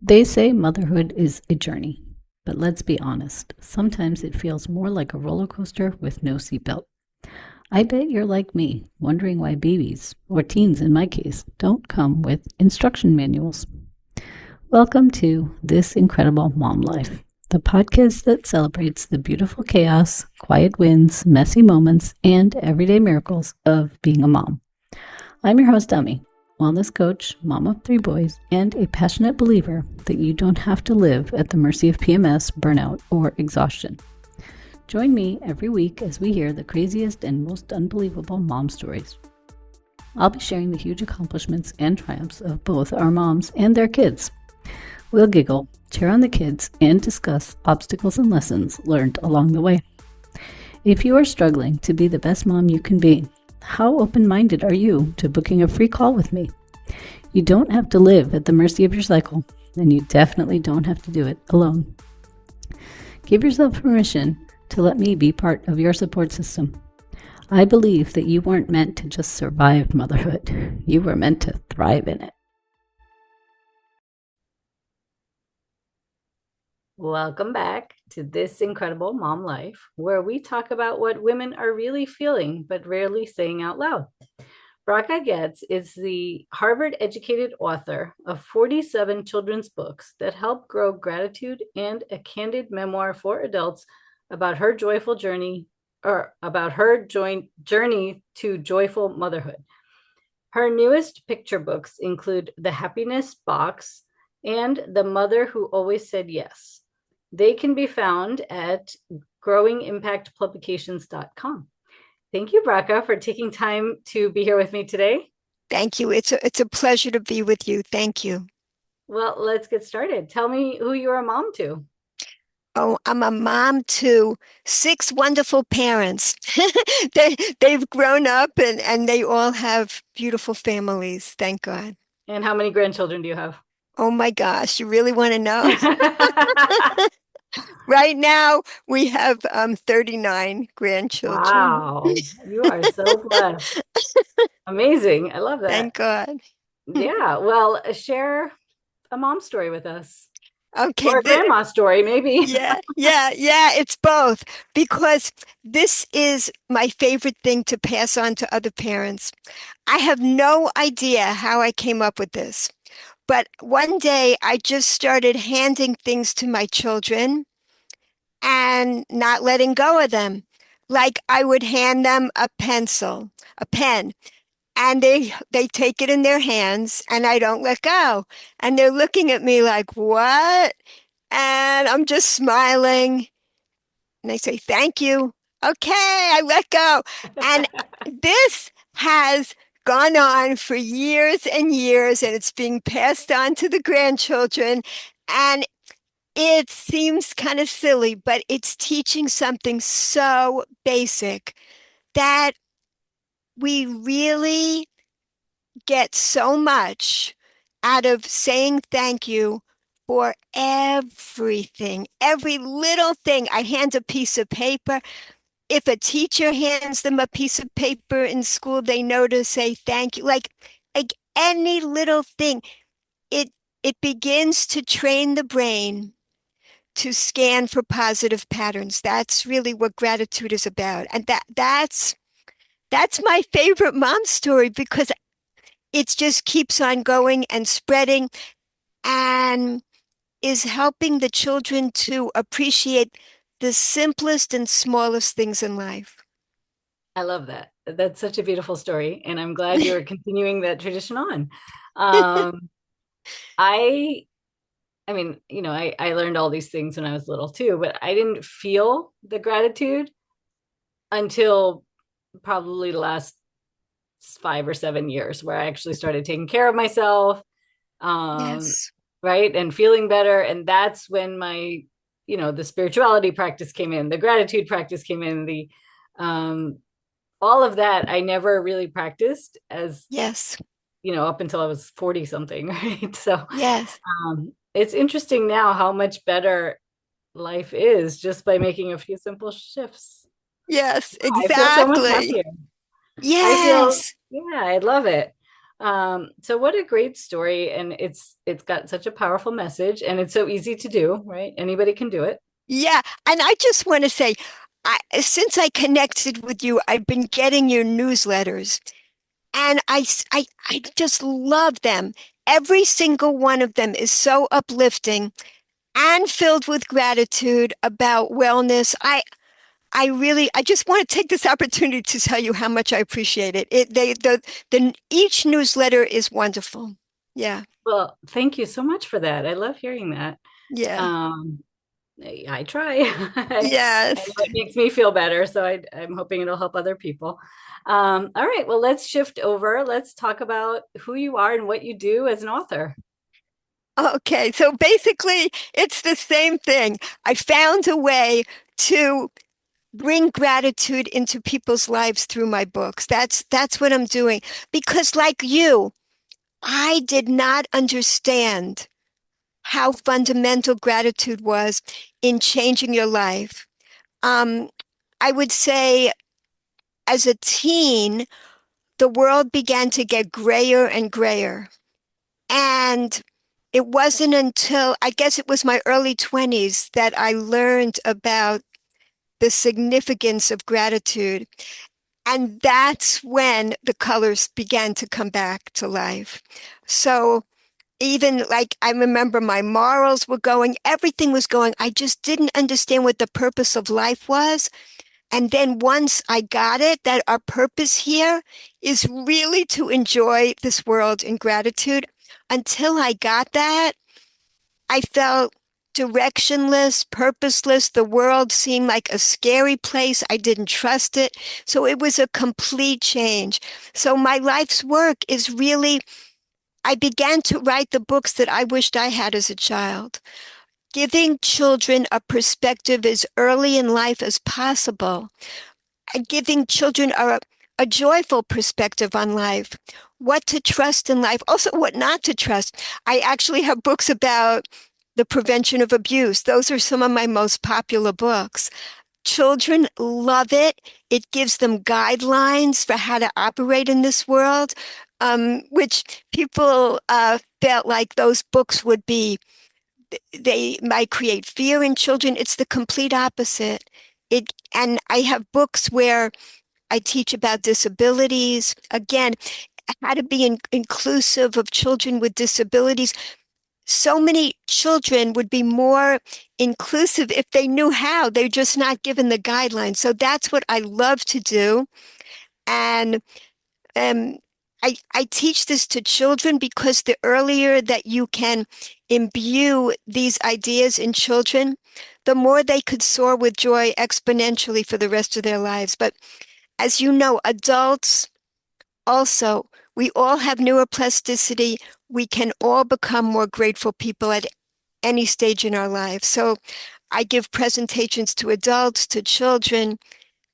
They say motherhood is a journey, but let's be honest, sometimes it feels more like a roller coaster with no seatbelt. I bet you're like me, wondering why babies, or teens in my case, don't come with instruction manuals. Welcome to This Incredible Mom Life, the podcast that celebrates the beautiful chaos, quiet wins, messy moments, and everyday miracles of being a mom. I'm your host, Dummy, wellness coach, mom of 3 boys, and a passionate believer that you don't have to live at the mercy of PMS, burnout, or exhaustion. Join me every week as we hear the craziest and most unbelievable mom stories. I'll be sharing the huge accomplishments and triumphs of both our moms and their kids. We'll giggle, cheer on the kids, and discuss obstacles and lessons learned along the way. If you are struggling to be the best mom you can be, how open-minded are you to booking a free call with me? You don't have to live at the mercy of your cycle, and you definitely don't have to do it alone. Give yourself permission to let me be part of your support system. I believe that you weren't meant to just survive motherhood. You were meant to thrive in it. Welcome back to This Incredible Mom Life, where we talk about what women are really feeling but rarely saying out loud. Bracha Goetz is the Harvard-educated author of 47 children's books that help grow gratitude and a candid memoir for adults about her joyful journey to joyful motherhood. Her newest picture books include The Happiness Box and The Mother Who Always Said Yes. They can be found at growingimpactpublications.com. Thank you, Bracha, for taking time to be here with me today. Thank you. It's a pleasure to be with you. Thank you. Well, let's get started. Tell me who you're a mom to. Oh, I'm a mom to 6 wonderful parents. They've grown up and they all have beautiful families. Thank God. And how many grandchildren do you have? Oh my gosh, you really want to know? Right now we have 39 grandchildren. Wow, you are so blessed. Amazing. I love that. Thank God. Yeah, well, share a mom story with us Okay, or a grandma story, maybe. yeah, it's both because this is my favorite thing to pass on to other parents. I have no idea how I came up with this, but one day I just started handing things to my children and not letting go of them. Like I would hand them a pencil, a pen, and they take it in their hands and I don't let go. And they're looking at me like, "What?" And I'm just smiling. And they say, "Thank you." Okay, I let go. And this has gone on for years and years, and it's being passed on to the grandchildren. And it seems kind of silly, but it's teaching something so basic that we really get so much out of saying thank you for everything, every little thing. I hand a piece of paper. If a teacher hands them a piece of paper in school, they know to say thank you. Like any little thing, it it begins to train the brain to scan for positive patterns. That's really what gratitude is about. And that's my favorite mom story because it just keeps on going and spreading and is helping the children to appreciate the simplest and smallest things in life. I love that. That's such a beautiful story, and I'm glad you're continuing that tradition on. Um, I I mean, I learned all these things when I was little too, but I didn't feel the gratitude until probably the last 5 or 7 years, where I actually started taking care of myself, um, Yes. right, and feeling better. And that's when the spirituality practice came in, the gratitude practice came in, the all of that I never really practiced as Yes. up until I was 40 something, right? So Yes. it's interesting now how much better life is just by making a few simple shifts. Yes, I feel so much exactly. happier. I feel, Yes. yeah, I love it. So what a great story, and it's got such a powerful message, and it's so easy to do, right? Anybody can do it. Yeah, and I just want to say, since I connected with you, I've been getting your newsletters, and I just love them. Every single one of them is so uplifting and filled with gratitude about wellness. I just want to take this opportunity to tell you how much I appreciate it. Each newsletter is wonderful. Yeah, Well, thank you so much for that. I love hearing that. yeah, Um, I try. I yes. know it makes me feel better, so I'm hoping it'll help other people. All right, well, let's shift over. Let's talk about who you are and what you do as an author. Okay, so basically, it's the same thing. I found a way to bring gratitude into people's lives through my books. That's what I'm doing. Because like you, I did not understand how fundamental gratitude was in changing your life. Um, I would say as a teen, the world began to get grayer and grayer. And it wasn't until I guess it was my early 20s that I learned about the significance of gratitude. And that's when the colors began to come back to life. So even like I remember my morals were going, everything was going. I just didn't understand what the purpose of life was. And then once I got it, that our purpose here is really to enjoy this world in gratitude. Until I got that, I felt directionless, purposeless. The world seemed like a scary place. I didn't trust it. So it was a complete change. So my life's work is really, I began to write the books that I wished I had as a child, giving children a perspective as early in life as possible, and giving children a joyful perspective on life, what to trust in life, also what not to trust. I actually have books about the prevention of abuse. Those are some of my most popular books. Children love it. It gives them guidelines for how to operate in this world, which people felt like those books would be, they might create fear in children. It's the complete opposite. And I have books where I teach about disabilities. Again, how to be inclusive of children with disabilities. So many children would be more inclusive if they knew how. They're just not given the guidelines. So that's what I love to do. And um, I teach this to children because the earlier that you can imbue these ideas in children, the more they could soar with joy exponentially for the rest of their lives. But as you know, adults also, we all have neuroplasticity. We can all become more grateful people at any stage in our lives. So I give presentations to adults, to children,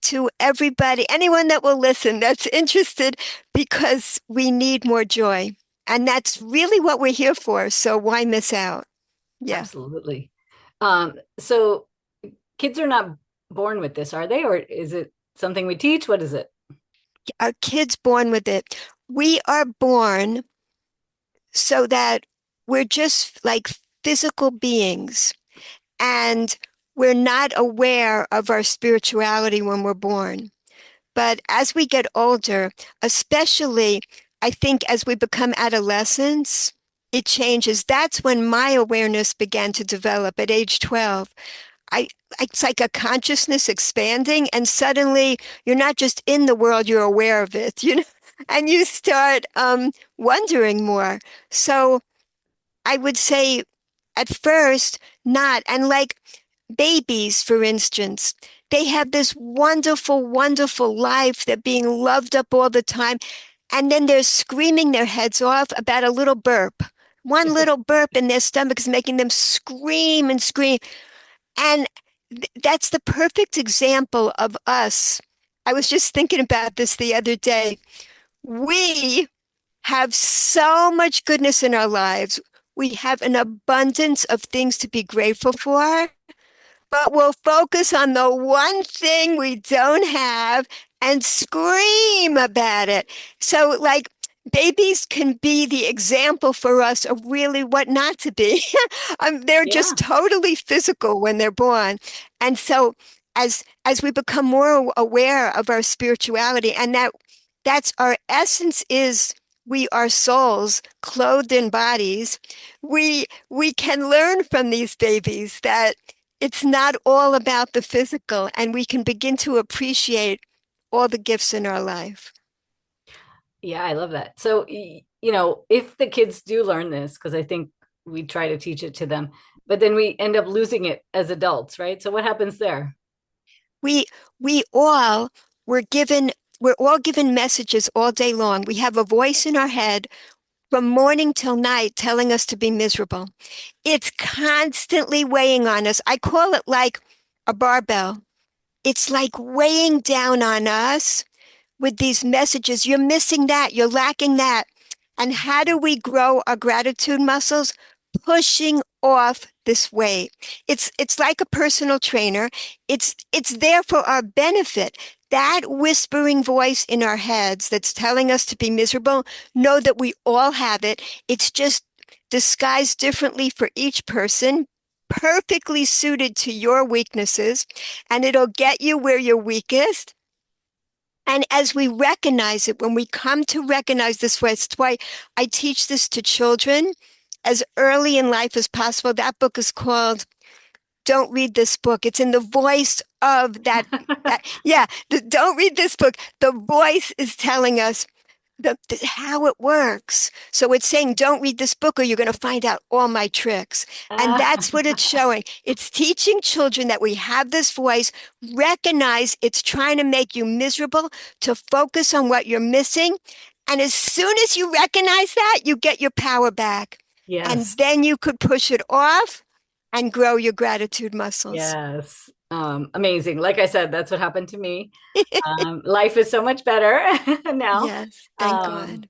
to everybody, anyone that will listen that's interested, because we need more joy. And that's really what we're here for. So why miss out? Yeah. Absolutely. So kids are not born with this, are they? Or is it something we teach? What is it? Our kids born with it. We are born so that we're just like physical beings and we're not aware of our spirituality when we're born. But as we get older, especially I think as we become adolescents, it changes. That's when my awareness began to develop at age 12. I it's like a consciousness expanding and suddenly you're not just in the world, you're aware of it, you know, and you start wondering more. So I would say at first, not. And like babies, for instance, they have this wonderful, wonderful life. They're being loved up all the time. And then they're screaming their heads off about a little burp. One little burp in their stomach is making them scream and scream. And that's the perfect example of us. I was just thinking about this the other day. We have so much goodness in our lives. We have an abundance of things to be grateful for, but we'll focus on the one thing we don't have and scream about it. So, like, babies can be the example for us of really what not to be. They're Yeah. just totally physical when they're born. And so as we become more aware of our spirituality, and that's our essence, is we are souls clothed in bodies, we can learn from these babies that it's not all about the physical, and we can begin to appreciate all the gifts in our life. Yeah, I love that. So, if the kids do learn this, because I think we try to teach it to them, but then we end up losing it as adults, right? So what happens there? We we all were given we're all given messages all day long. We have a voice in our head from morning till night telling us to be miserable. It's constantly weighing on us. I call it like a barbell. It's like weighing down on us with these messages. You're missing that, you're lacking that. And how do we grow our gratitude muscles? Pushing off this weight. It's like a personal trainer. It's there for our benefit. That whispering voice in our heads that's telling us to be miserable, know that we all have it. It's just disguised differently for each person, perfectly suited to your weaknesses, and it'll get you where you're weakest. And as we recognize it, when we come to recognize this way, it's why I teach this to children as early in life as possible. That book is called Don't Read This Book. It's in the voice of yeah, don't read this book. The voice is telling us how it works. So it's saying, don't read this book or you're going to find out all my tricks. And that's what it's showing. It's teaching children that we have this voice, recognize it's trying to make you miserable, to focus on what you're missing. And as soon as you recognize that, you get your power back. And Yes. then you could push it off and grow your gratitude muscles. Yes. Amazing. Like I said, that's what happened to me. Life is so much better now. Yes, thank Um, God.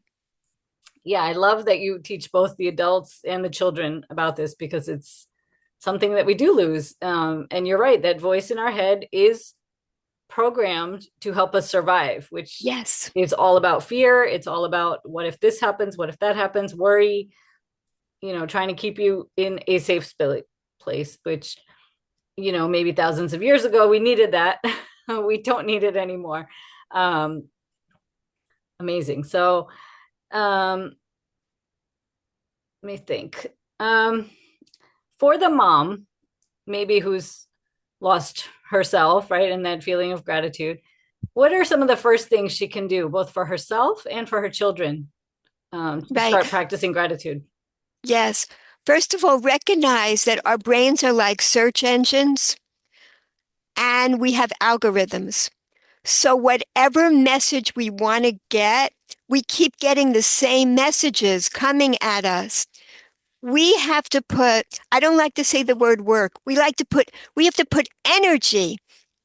yeah, I love that you teach both the adults and the children about this because it's something that we do lose. And you're right, that voice in our head is programmed to help us survive, which Yes, is all about fear. It's all about what if this happens? What if that happens? Worry, trying to keep you in a safe place, which, maybe thousands of years ago, we needed that. We don't need it anymore. Um, Amazing. So, um, let me think. Um, for the mom, maybe who's lost herself, right? And that feeling of gratitude. What are some of the first things she can do, both for herself and for her children, to right. start practicing gratitude? Yes. First of all, recognize that our brains are like search engines and we have algorithms. So, whatever message we want to get, we keep getting the same messages coming at us. We have to put, I don't like to say the word work. We have to put energy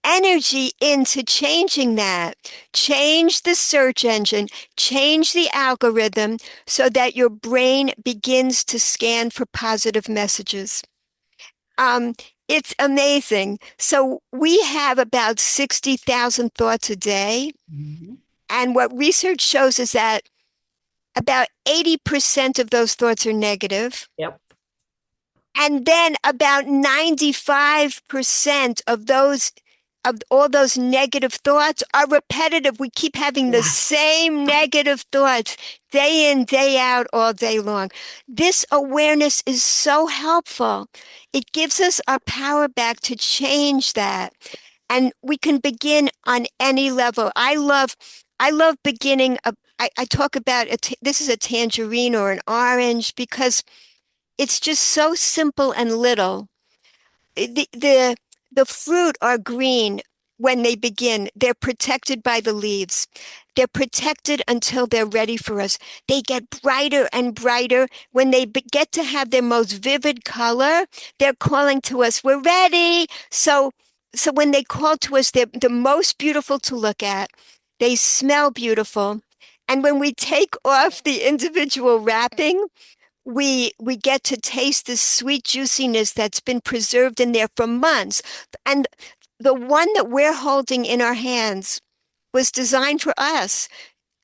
into changing that. Change the search engine, change the algorithm so that your brain begins to scan for positive messages. Um, it's amazing. So we have about 60,000 thoughts a day. Mhm. And what research shows is that about 80% of those thoughts are negative. Yep. And then about 95% of all those negative thoughts are repetitive. We keep having the Yes. same negative thoughts day in, day out, all day long. This awareness is so helpful. It gives us our power back to change that. And we can begin on any level. I love beginning. I talk about this is a tangerine or an orange because it's just so simple and little. The fruit are green when they begin. They're protected by the leaves. They're protected until they're ready for us. They get brighter and brighter. When they get to have their most vivid color, they're calling to us, we're ready. So when they call to us, they're the most beautiful to look at. They smell beautiful. And when we take off the individual wrapping, we get to taste this sweet juiciness that's been preserved in there for months. And the one that we're holding in our hands was designed for us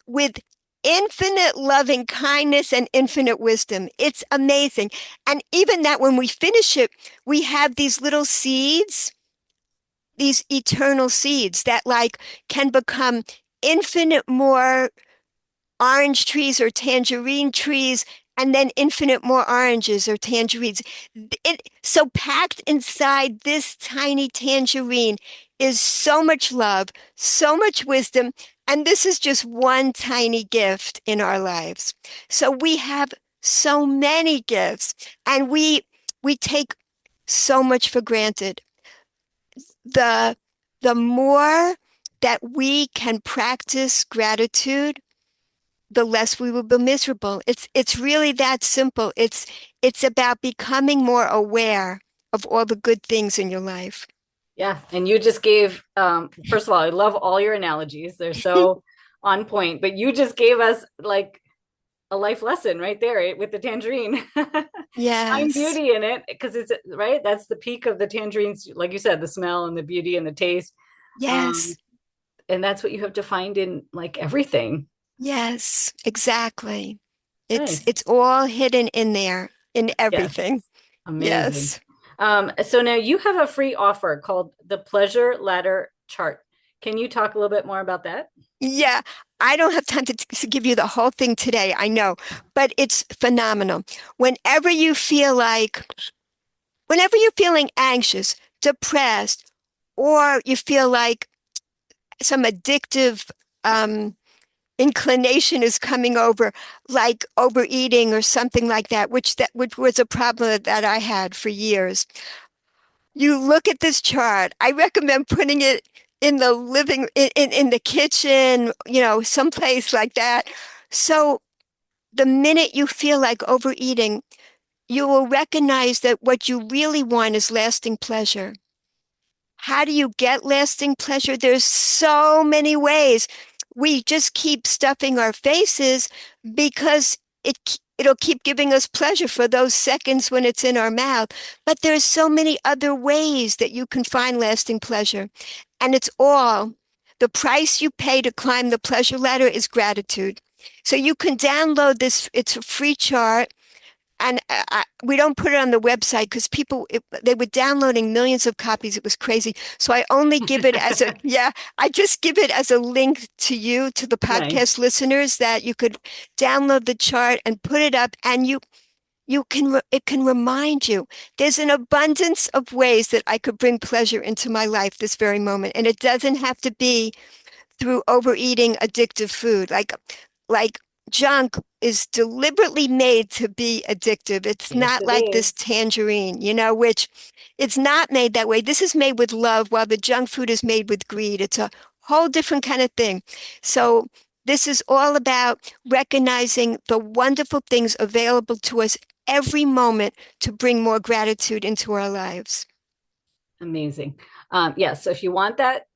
with infinite loving kindness and infinite wisdom. It's amazing. And even that when we finish it, we have these little seeds, these eternal seeds that like can become infinite more orange trees or tangerine trees, and then infinite more oranges or tangerines. So packed inside this tiny tangerine is so much love, so much wisdom, and this is just one tiny gift in our lives. So we have so many gifts, and we take so much for granted. The the more that we can practice gratitude, the less we will be miserable. It's really that simple. It's about becoming more aware of all the good things in your life. Yeah. And you just gave, first of all, I love all your analogies. They're so on point, but you just gave us like a life lesson right there with the tangerine. Find Yes. beauty in it because it's right. That's the peak of the tangerines. Like you said, the smell and the beauty and the taste. Um, Yes. and that's what you have to find in like everything. Yes. Exactly. It's Nice. it's all hidden in there in everything. Yes. Amazing. Yes. So now you have a free offer called the Pleasure Ladder Chart. Can you talk a little bit more about that? Yeah, I don't have time to give you the whole thing today, I know, but it's phenomenal. Whenever you feel like, whenever you're feeling anxious, depressed, or you feel like some addictive inclination is coming over, like overeating or something like that, which was a problem that I had for years. You look at this chart. I recommend putting it in the in the kitchen, someplace like that. So the minute you feel like overeating, you will recognize that what you really want is lasting pleasure. How do you get lasting pleasure? There's so many ways. We just keep stuffing our faces because it'll keep giving us pleasure for those seconds when it's in our mouth. But there's so many other ways that you can find lasting pleasure. And it's all the price you pay to climb the pleasure ladder is gratitude. So you can download this. It's a free chart, and we don't put it on the website because they were downloading millions of copies. It was crazy. So I only give it as a, yeah, I just give it as a link to you, to the Nice. podcast listeners, that you could download the chart and put it up, and it can remind you. There's an abundance of ways that I could bring pleasure into my life this very moment. And it doesn't have to be through overeating addictive food. Like junk is deliberately made to be addictive. It's Yes, not it like this is. tangerine, which it's not made that way. This is made with love, while the junk food is made with greed. It's a whole different kind of thing. So this is all about recognizing the wonderful things available to us every moment to bring more gratitude into our lives. Amazing. Yeah, so if you want that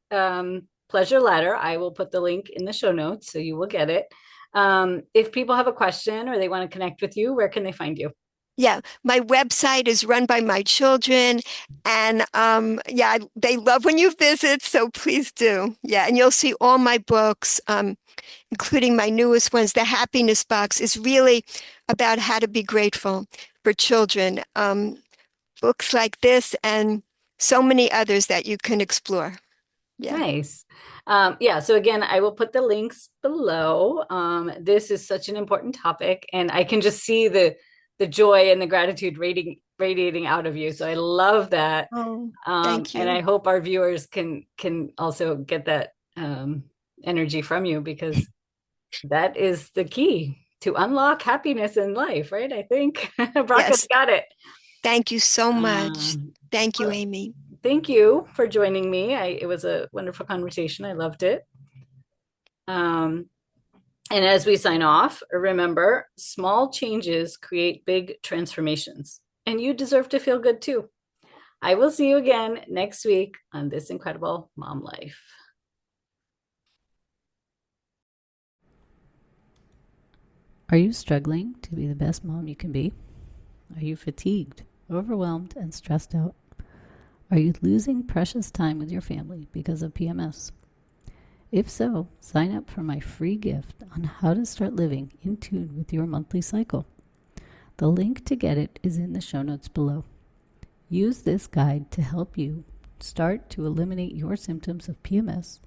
pleasure ladder, I will put the link in the show notes so you will get it. If people have a question or they want to connect with you, where can they find you? Yeah, my website is run by my children, and yeah, they love when you visit, so please do. Yeah, and you'll see all my books, including my newest ones. The Happiness Box is really about how to be grateful for children. Books like this and so many others that you can explore. Yeah. Nice. Yeah, so again, I will put the links below. This is such an important topic, and I can just see the joy and the gratitude radiating out of you. So I love that. Oh, thank And I you. hope our viewers can also get that energy from you because that is the key to unlock happiness in life, right? I think Bracha's Yes, got it. thank you so much. Um, Thank you, well, Amy. thank you for joining me. It was a wonderful conversation. I loved it. Um, and as we sign off, remember small changes create big transformations, and you deserve to feel good too. I will see you again next week on This Incredible Mom Life. Are you struggling to be the best mom you can be? Are you fatigued, overwhelmed, and stressed out? Are you losing precious time with your family because of PMS? If so, sign up for my free gift on how to start living in tune with your monthly cycle. The link to get it is in the show notes below. Use this guide to help you start to eliminate your symptoms of PMS,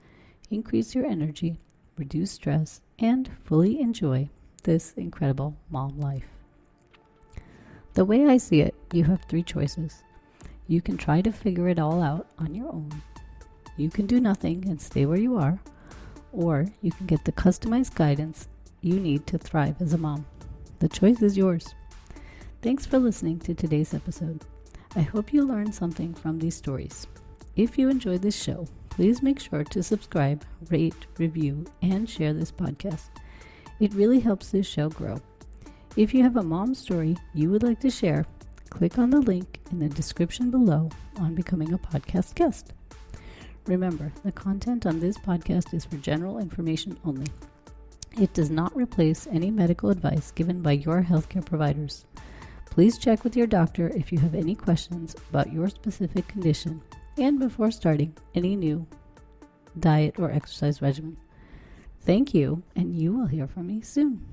increase your energy, reduce stress, and fully enjoy this incredible mom life. The way I see it, you have 3 choices. You can try to figure it all out on your own. You can do nothing and stay where you are, or you can get the customized guidance you need to thrive as a mom. The choice is yours. Thanks for listening to today's episode. I hope you learned something from these stories. If you enjoyed this show, please make sure to subscribe, rate, review, and share this podcast. It really helps this show grow. If you have a mom story you would like to share, click on the link in the description below on becoming a podcast guest. Remember, the content on this podcast is for general information only. It does not replace any medical advice given by your healthcare providers. Please check with your doctor if you have any questions about your specific condition and before starting any new diet or exercise regimen. Thank you, and you will hear from me soon.